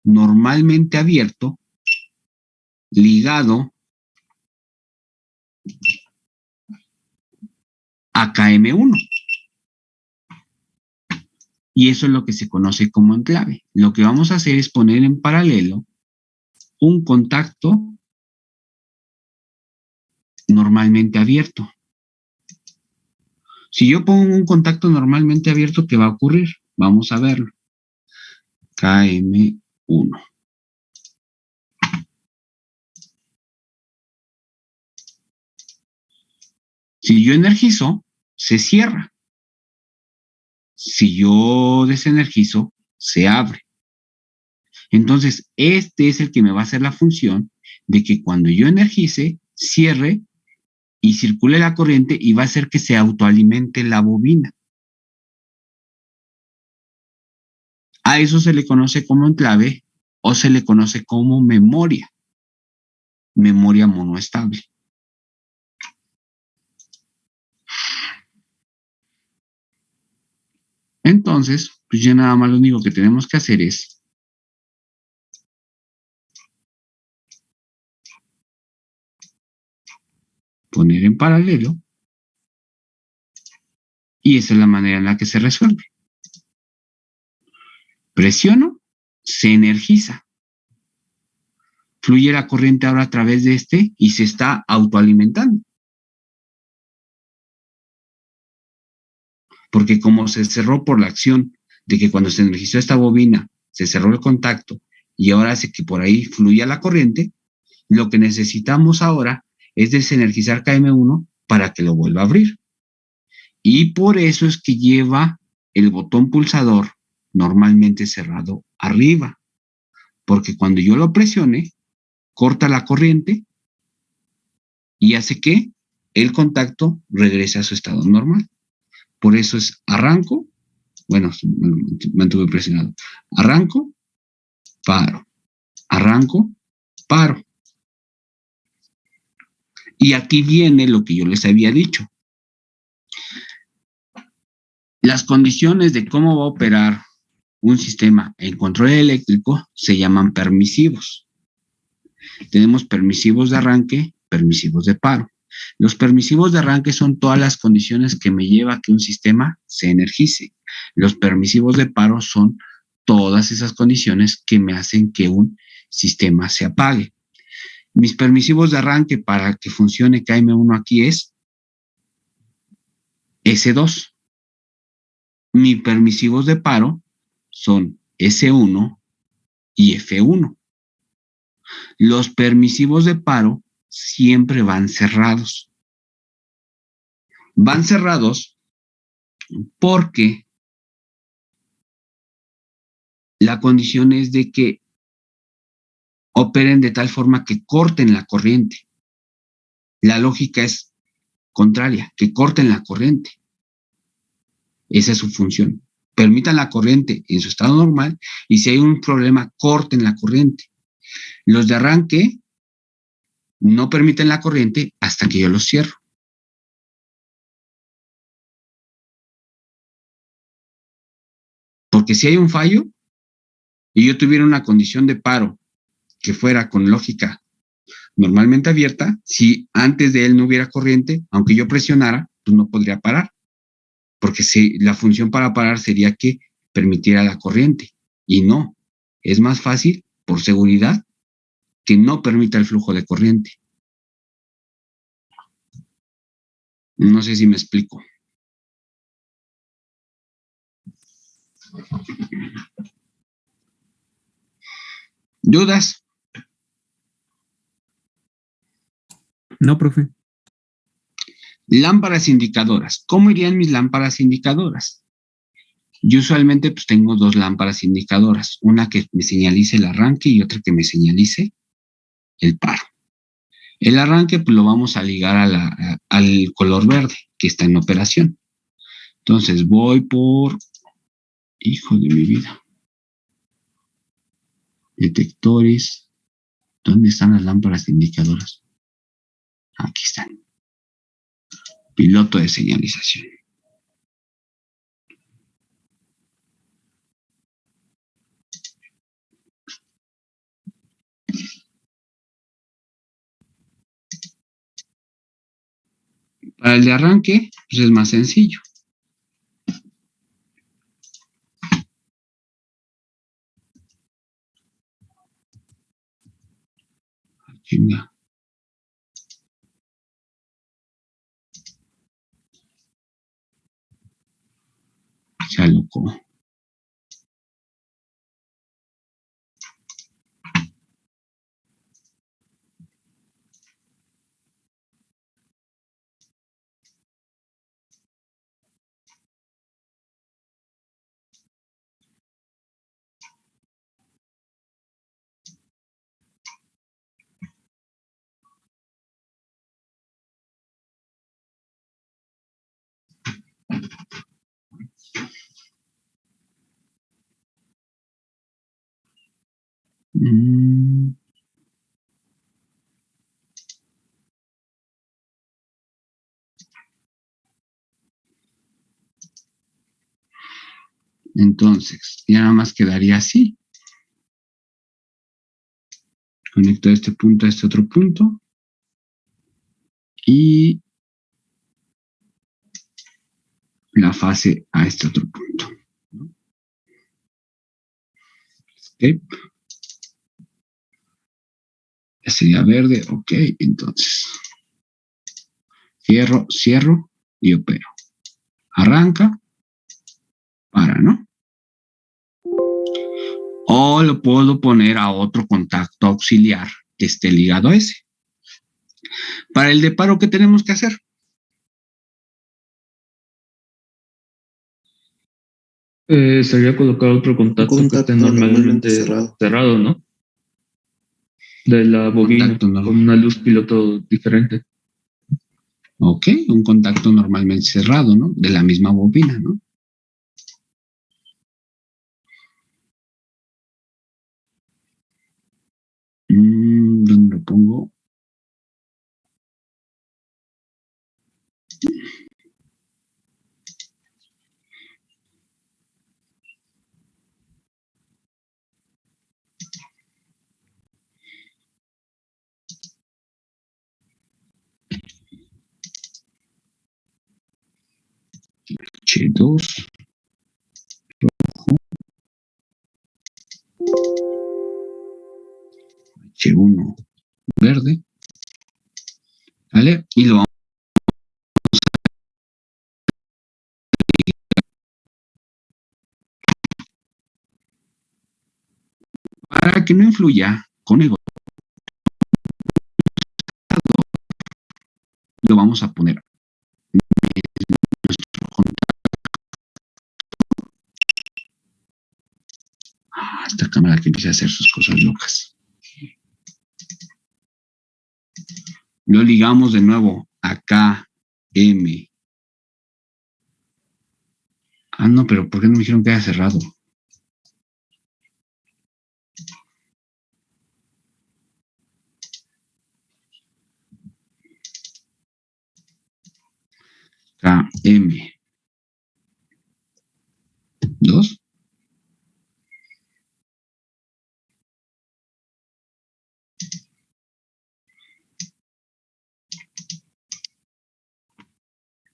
normalmente abierto ligado a KM1. Y eso es lo que se conoce como enclave. Lo que vamos a hacer es poner en paralelo un contacto normalmente abierto. Si yo pongo un contacto normalmente abierto, ¿qué va a ocurrir? Vamos a verlo. KM1. Si yo energizo, se cierra. Si yo desenergizo, se abre. Entonces, este es el que me va a hacer la función de que cuando yo energice, cierre y circule la corriente y va a hacer que se autoalimente la bobina. A eso se le conoce como enclave o se le conoce como memoria monoestable. Entonces, pues ya nada más lo único que tenemos que hacer es poner en paralelo y esa es la manera en la que se resuelve. Presiono, se energiza. Fluye la corriente ahora a través de este y se está autoalimentando. Porque como se cerró por la acción de que cuando se energizó esta bobina, se cerró el contacto y ahora hace que por ahí fluya la corriente, lo que necesitamos ahora es desenergizar KM1 para que lo vuelva a abrir. Y por eso es que lleva el botón pulsador normalmente cerrado arriba. Porque cuando yo lo presione, corta la corriente y hace que el contacto regrese a su estado normal. Por eso es arranco, bueno, mantuve presionado. Arranco, paro. Arranco, paro. Y aquí viene lo que yo les había dicho. Las condiciones de cómo va a operar un sistema en control eléctrico se llaman permisivos. Tenemos permisivos de arranque, permisivos de paro. Los permisivos de arranque son todas las condiciones que me lleva a que un sistema se energice. Los permisivos de paro son todas esas condiciones que me hacen que un sistema se apague. Mis permisivos de arranque para que funcione KM1 aquí es S2. Mis permisivos de paro son S1 y F1. Los permisivos de paro siempre van cerrados. Van cerrados porque la condición es de que operen de tal forma que corten la corriente. La lógica es contraria, que corten la corriente. Esa es su función. Permitan la corriente en su estado normal y si hay un problema, corten la corriente. Los de arranque no permiten la corriente hasta que yo los cierro. Porque si hay un fallo y yo tuviera una condición de paro que fuera con lógica normalmente abierta, si antes de él no hubiera corriente, aunque yo presionara, pues no podría parar. Porque la función para parar sería que permitiera la corriente. Y no, es más fácil, por seguridad, que no permita el flujo de corriente. No sé si me explico. ¿Dudas? No, profe. Lámparas indicadoras. ¿Cómo irían mis lámparas indicadoras? Yo usualmente pues tengo dos lámparas indicadoras, una que me señalice el arranque y otra que me señalice el paro. El arranque pues lo vamos a ligar al color verde que está en operación. Entonces voy por, hijo de mi vida, detectores. ¿Dónde están las lámparas indicadoras? Aquí están. Piloto de señalización. Para el de arranque, pues es más sencillo. Chinga. Ya loco. Entonces, ya nada más quedaría así. Conecto este punto a este otro punto. Y la fase a este otro punto. Step. Sería verde. Ok, entonces. Cierro y opero. Arranca. Para, ¿no? O lo puedo poner a otro contacto auxiliar que esté ligado a ese. Para el de paro, ¿qué tenemos que hacer? Sería colocar otro contacto que esté normalmente cerrado, ¿no? De la bobina, con una luz piloto diferente. Ok, un contacto normalmente cerrado, ¿no? De la misma bobina, ¿no? ¿Dónde lo pongo? H2 rojo, H1 verde, ¿vale? Y lo vamos para que no influya con el botón, lo vamos a poner nuestro contacto. Esta cámara que empieza a hacer sus cosas locas. Lo ligamos de nuevo acá, M. No, pero ¿por qué no me dijeron que haya cerrado? Acá, M. 2.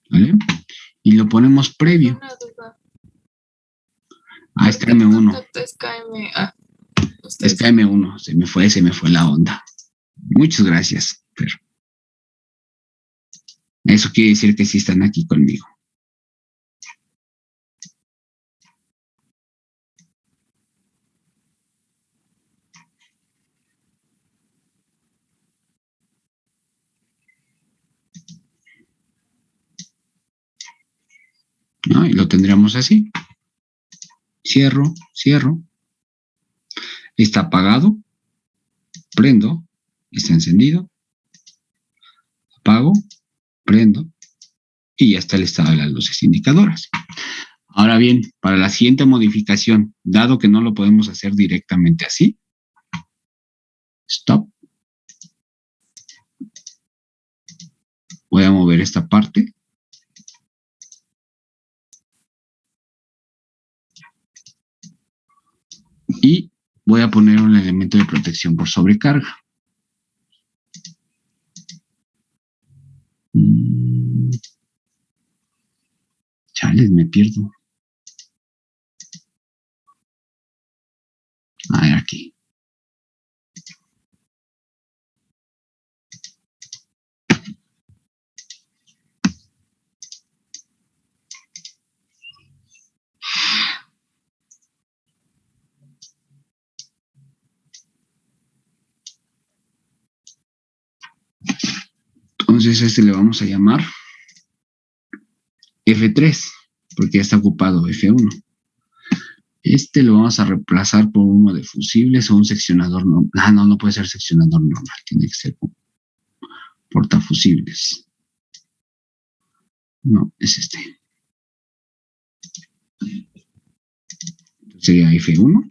¿Vale? Y lo ponemos previo. Es KM1. Es KM1. Se me fue la onda. Muchas gracias. Pero eso quiere decir que sí están aquí conmigo. ¿No? Y lo tendríamos así. cierro, está apagado, prendo, está encendido, apago, prendo, y ya está el estado de las luces indicadoras. Ahora bien, para la siguiente modificación, dado que no lo podemos hacer directamente así, stop. Voy a mover esta parte. Y voy a poner un elemento de protección por sobrecarga. Chales, me pierdo. A ver, aquí. Entonces a este le vamos a llamar F3, porque ya está ocupado F1. Este lo vamos a reemplazar por uno de fusibles o un seccionador normal. Ah, no, no puede ser seccionador normal, tiene que ser portafusibles. No, es este. Entonces sería F1.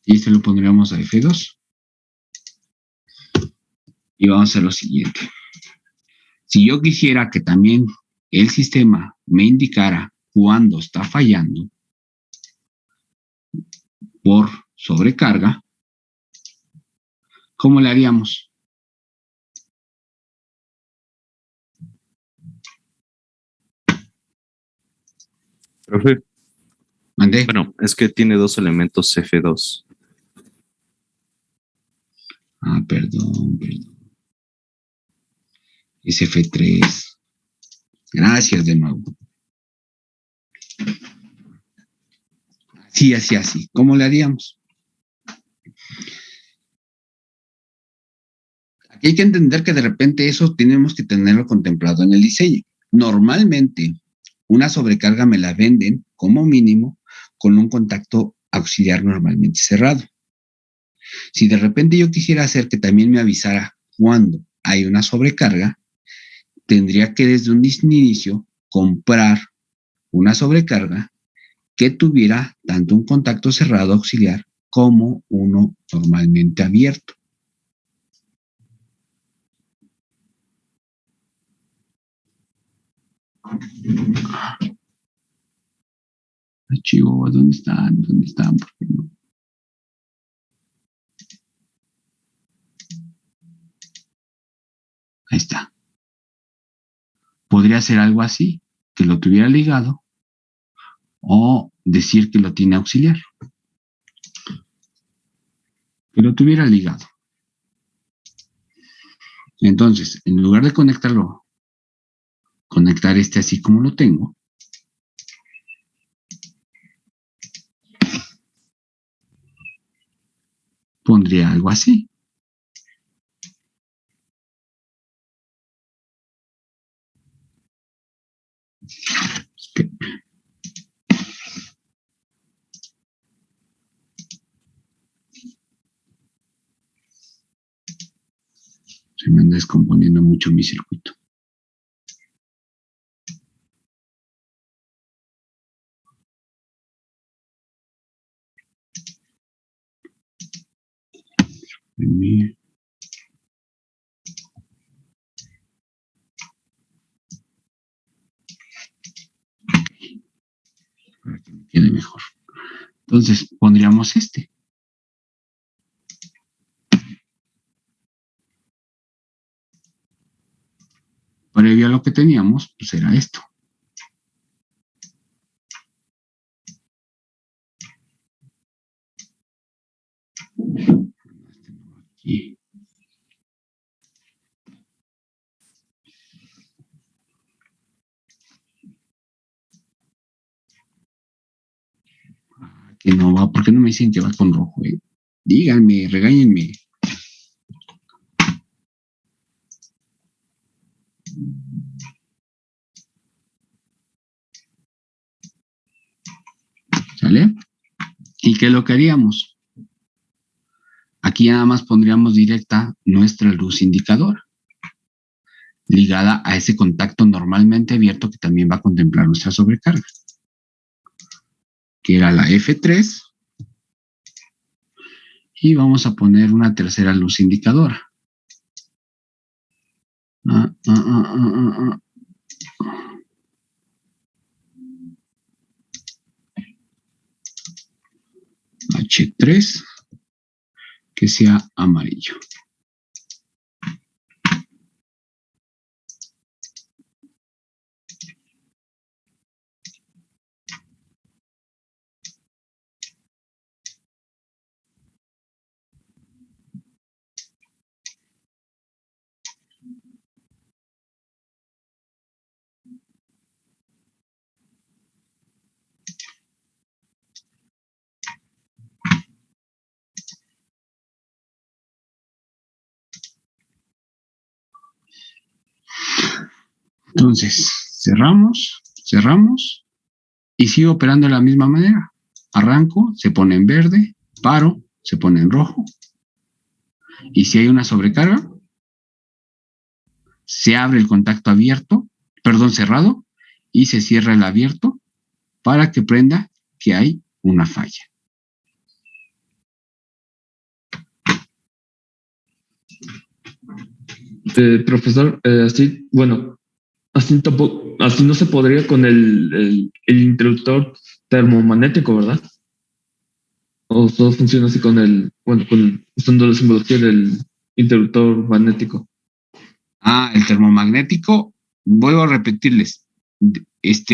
Y este lo pondríamos a F2. Y vamos a hacer lo siguiente. Si yo quisiera que también el sistema me indicara cuándo está fallando por sobrecarga, ¿cómo le haríamos? Profe. ¿Mandé? Bueno, es que tiene dos elementos F2. Ah, perdón. Es F3. Gracias de nuevo. Así. ¿Cómo le haríamos? Aquí hay que entender que de repente eso tenemos que tenerlo contemplado en el diseño. Normalmente, una sobrecarga me la venden como mínimo con un contacto auxiliar normalmente cerrado. Si de repente yo quisiera hacer que también me avisara cuando hay una sobrecarga, tendría que desde un inicio comprar una sobrecarga que tuviera tanto un contacto cerrado auxiliar como uno normalmente abierto. Archivo, ¿dónde están? ¿Por qué no? Ahí está. Podría ser algo así, que lo tuviera ligado, o decir que lo tiene auxiliar. Que lo tuviera ligado. Entonces, en lugar de conectarlo, conectar este así como lo tengo, pondría algo así. Se me anda descomponiendo mucho mi circuito. Para que me quede mejor. Entonces, pondríamos este. Previo a lo que teníamos, pues era esto. Aquí. Que no va, ¿por qué no me dicen que va con rojo? Díganme, regáñenme. ¿vale? ¿Y qué es lo que haríamos? Aquí nada más pondríamos directa nuestra luz indicadora, ligada a ese contacto normalmente abierto que también va a contemplar nuestra sobrecarga, que era la F3, y vamos a poner una tercera luz indicadora. H3, que sea amarillo. Entonces, cerramos y sigo operando de la misma manera. Arranco, se pone en verde, paro, se pone en rojo. Y si hay una sobrecarga, se abre el contacto cerrado, y se cierra el abierto para que prenda que hay una falla. Profesor, así no se podría con el interruptor termomagnético, ¿verdad? O todo funciona así usando la simbología del interruptor magnético. El termomagnético, vuelvo a repetirles,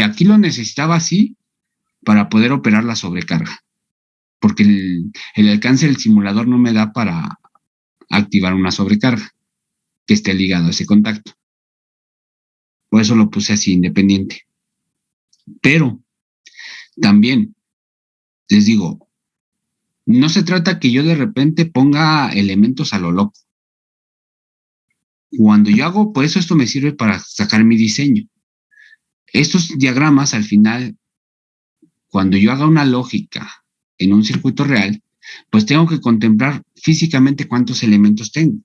aquí lo necesitaba así para poder operar la sobrecarga, porque el alcance del simulador no me da para activar una sobrecarga que esté ligado a ese contacto. Por eso lo puse así, independiente. Pero también les digo, no se trata que yo de repente ponga elementos a lo loco. Cuando yo hago, por eso esto me sirve para sacar mi diseño. Estos diagramas al final, cuando yo haga una lógica en un circuito real, pues tengo que contemplar físicamente cuántos elementos tengo.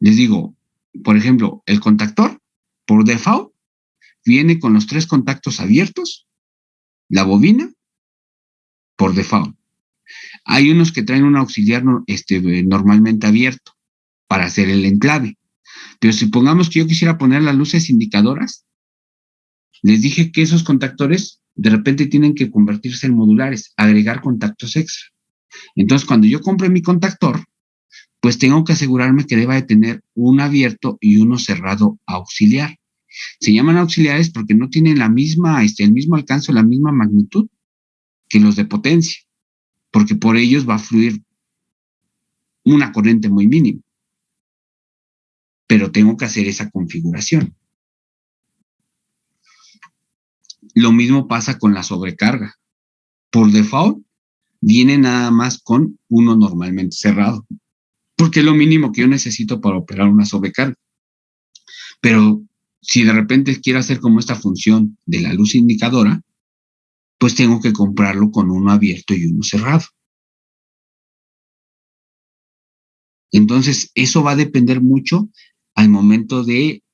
Les digo, por ejemplo, el contactor, por default, viene con los 3 contactos abiertos, la bobina, por default. Hay unos que traen un auxiliar normalmente abierto para hacer el enclave. Pero si pongamos que yo quisiera poner las luces indicadoras, les dije que esos contactores de repente tienen que convertirse en modulares, agregar contactos extra. Entonces, cuando yo compre mi contactor, pues tengo que asegurarme que deba de tener un abierto y uno cerrado auxiliar. Se llaman auxiliares porque no tienen el mismo alcance o la misma magnitud que los de potencia, porque por ellos va a fluir una corriente muy mínima. Pero tengo que hacer esa configuración. Lo mismo pasa con la sobrecarga. Por default, viene nada más con uno normalmente cerrado, porque es lo mínimo que yo necesito para operar una sobrecarga. Pero si de repente quiero hacer como esta función de la luz indicadora, pues tengo que comprarlo con uno abierto y uno cerrado. Entonces, eso va a depender mucho al momento de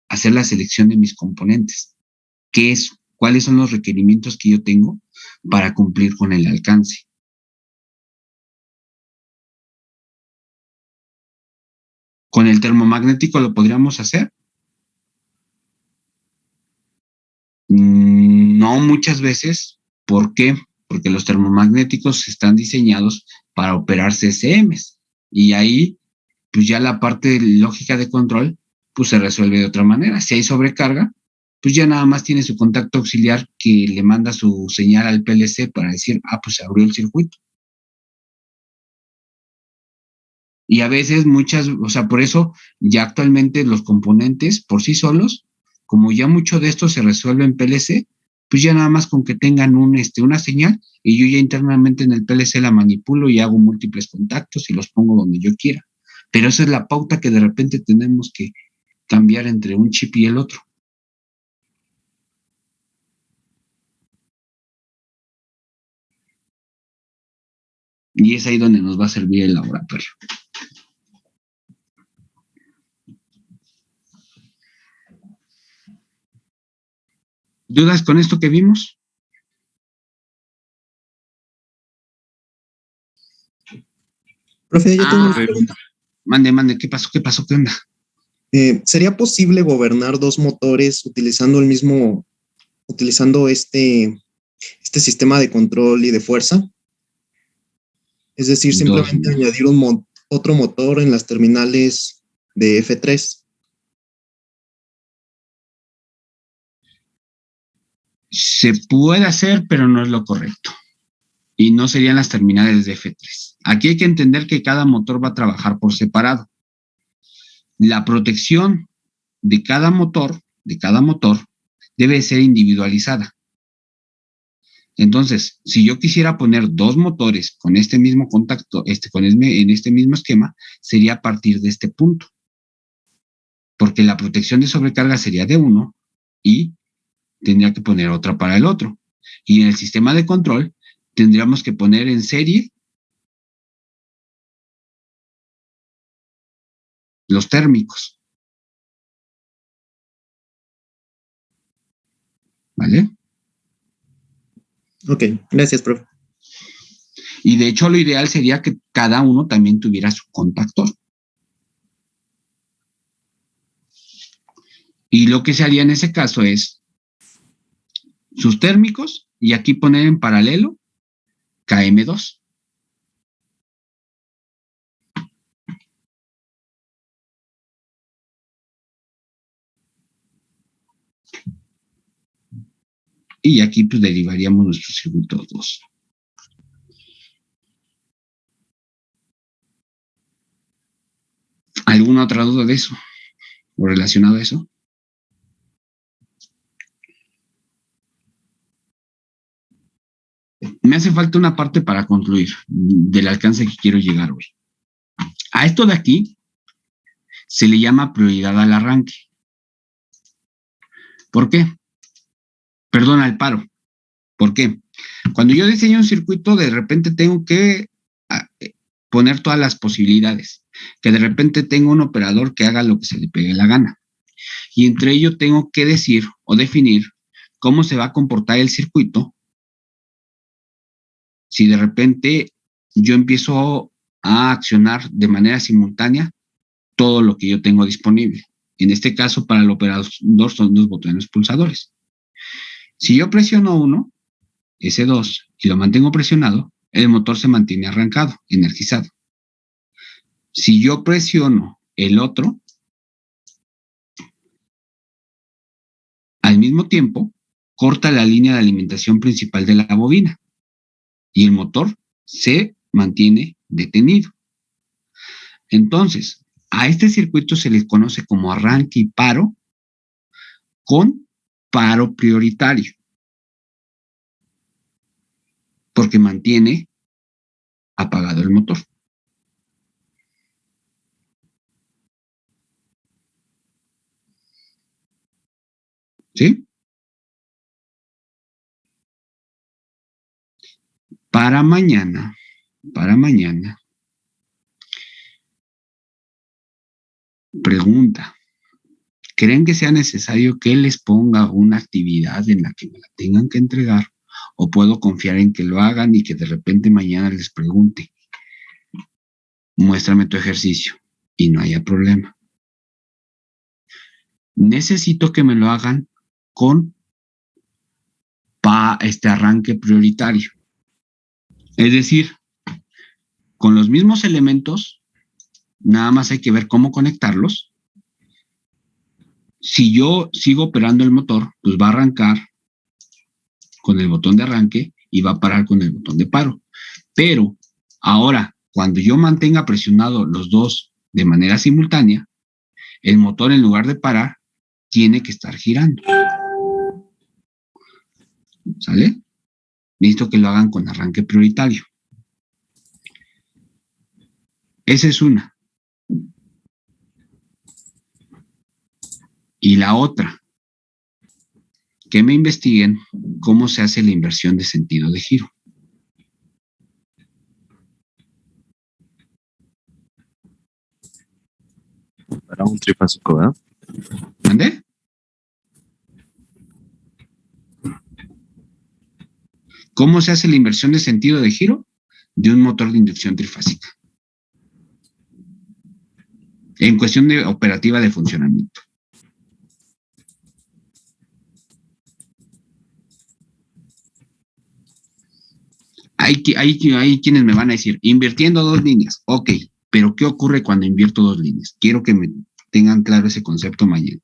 hacer la selección de mis componentes. ¿Cuáles son los requerimientos que yo tengo para cumplir con el alcance? ¿Con el termomagnético lo podríamos hacer? No muchas veces. ¿Por qué? Porque los termomagnéticos están diseñados para operar CCMs. Y ahí, pues ya la parte lógica de control, pues se resuelve de otra manera. Si hay sobrecarga, pues ya nada más tiene su contacto auxiliar que le manda su señal al PLC para decir, pues se abrió el circuito. Y a veces por eso ya actualmente los componentes por sí solos, como ya mucho de esto se resuelve en PLC, pues ya nada más con que tengan una señal y yo ya internamente en el PLC la manipulo y hago múltiples contactos y los pongo donde yo quiera. Pero esa es la pauta que de repente tenemos que cambiar entre un chip y el otro. Y es ahí donde nos va a servir el laboratorio. ¿Dudas con esto que vimos? Profe, yo tengo una profe. pregunta. Mande, ¿qué pasó? ¿Qué onda? ¿Sería posible gobernar dos motores utilizando este sistema de control y de fuerza? Es decir, simplemente añadir otro motor en las terminales de F3. Se puede hacer, pero no es lo correcto. Y no serían las terminales de F3. Aquí hay que entender que cada motor va a trabajar por separado. La protección de cada motor, debe ser individualizada. Entonces, si yo quisiera poner dos motores con este mismo contacto, en este mismo esquema, sería a partir de este punto. Porque la protección de sobrecarga sería de uno y tendría que poner otra para el otro. Y en el sistema de control tendríamos que poner en serie los térmicos. ¿Vale? Ok, gracias, profe. Y de hecho lo ideal sería que cada uno también tuviera su contactor. Y lo que se haría en ese caso es sus térmicos y aquí poner en paralelo KM2. Y aquí pues derivaríamos nuestros circuitos 2. ¿Alguna otra duda de eso? ¿O relacionado a eso? Me hace falta una parte para concluir del alcance que quiero llegar hoy. A esto de aquí se le llama prioridad al arranque. ¿Por qué? Perdón, al paro. ¿Por qué? Cuando yo diseño un circuito, de repente tengo que poner todas las posibilidades. Que de repente tengo un operador que haga lo que se le pegue la gana. Y entre ello tengo que decir o definir cómo se va a comportar el circuito si de repente yo empiezo a accionar de manera simultánea todo lo que yo tengo disponible. En este caso, para el operador son dos botones pulsadores. Si yo presiono uno, S2, y lo mantengo presionado, el motor se mantiene arrancado, energizado. Si yo presiono el otro, al mismo tiempo, corta la línea de alimentación principal de la bobina y el motor se mantiene detenido. Entonces, a este circuito se le conoce como arranque y paro con paro prioritario, porque mantiene apagado el motor. ¿Sí? Para mañana, pregunta, ¿creen que sea necesario que les ponga una actividad en la que me la tengan que entregar? ¿O puedo confiar en que lo hagan y que de repente mañana les pregunte, muéstrame tu ejercicio y no haya problema? Necesito que me lo hagan con este arranque prioritario. Es decir, con los mismos elementos, nada más hay que ver cómo conectarlos. Si yo sigo operando el motor, pues va a arrancar con el botón de arranque y va a parar con el botón de paro. Pero ahora, cuando yo mantenga presionado los dos de manera simultánea, el motor en lugar de parar, tiene que estar girando. ¿Sale? Necesito que lo hagan con arranque prioritario. Esa es una. Y la otra, que me investiguen cómo se hace la inversión de sentido de giro. Para un trifásico, ¿verdad? ¿Mandé? ¿Cómo se hace la inversión de sentido de giro de un motor de inducción trifásica? En cuestión de operativa de funcionamiento. Hay quienes me van a decir, invirtiendo 2 líneas. Ok, pero ¿qué ocurre cuando invierto 2 líneas? Quiero que me tengan claro ese concepto mañana.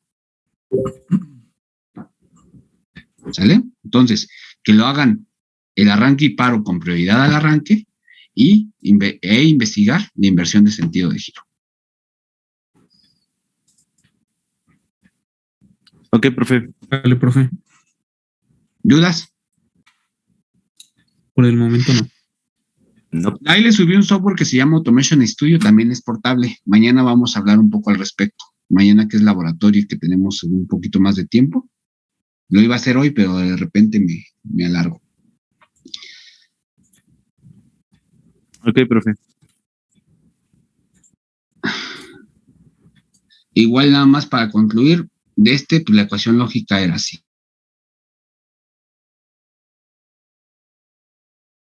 ¿Sale? Entonces, que lo hagan el arranque y paro con prioridad al arranque e investigar la inversión de sentido de giro. Ok, profe. Vale, profe. ¿Dudas? Por el momento no. No. Ahí le subí un software que se llama Automation Studio, también es portable. Mañana vamos a hablar un poco al respecto. Mañana que es laboratorio y que tenemos un poquito más de tiempo. Lo iba a hacer hoy, pero de repente me alargo. Ok, profe. Igual nada más para concluir, pues la ecuación lógica era así.